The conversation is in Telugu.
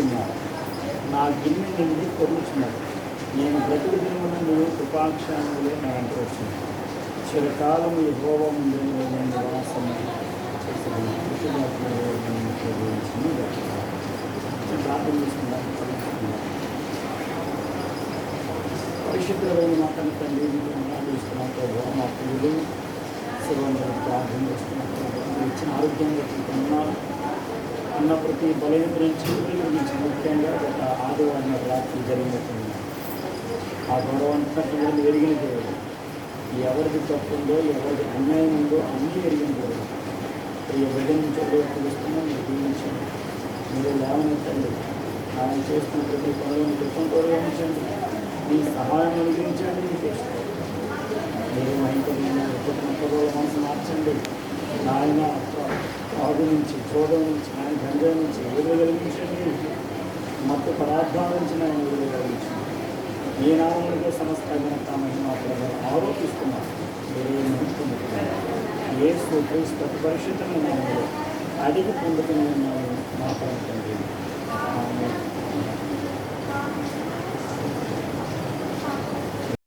ఉన్నారు. నా గిన్నె నిండి పొరుచున్నది. నేను బ్రతుకు దినమున నీవు కృపాక్షాములే నా వెంట వచ్చింది. చిరకాలము యెహోవా ముందు నేను నివాసము చేసిన ప్రార్థన చేసుకుందాం. పరిశుద్ధమైన మా కన్నా తండ్రి ఇస్తున్నాం ప్రభావ. మా పిల్లలు శివంగా ప్రార్థన చేస్తున్నాం ప్రభావ. మీరు ఇచ్చిన ఆరోగ్యంగా ఉన్నారు అన్న ప్రతి బలహీనత నుంచి ముఖ్యంగా ఒక ఆదివారం రాత్రి జరిగినట్టుంది. ఆ గొడవ అంతట్లో ఎరిగిన దేవుడు, ఎవరిది తప్పు ఉందో ఎవరిది అన్యాయం ఉందో అన్నీ ఎరిగిన దేవుడు. ఈ బిడ్డ నుంచి పిలుస్తున్నాం. మీరు దీవించండి, మీరు లేవనెత్తండి. ఆయన చేస్తున్న ప్రతి పనులను కృతంతో ఉంచండి. మీ సహాయం అనుగ్రహించండి. మీకు మీరు మహిళ మనసు మార్చండి. ఆయన తాగు నుంచి చోదం నుంచి ఆయన గంజా నుంచి విడుదల కలిగించండి. మత్తు పదార్థాల నుంచి ఆయన విడుదల కలిగించండి. ఏ నామంలో సమస్త ఘనతామని మా ప్రజలు ఆరోపిస్తున్నారు. యేసు క్రీస్తు పరిశుద్ధమైన అడిగి పొందుకుని ఉన్నాము మా పరంగా.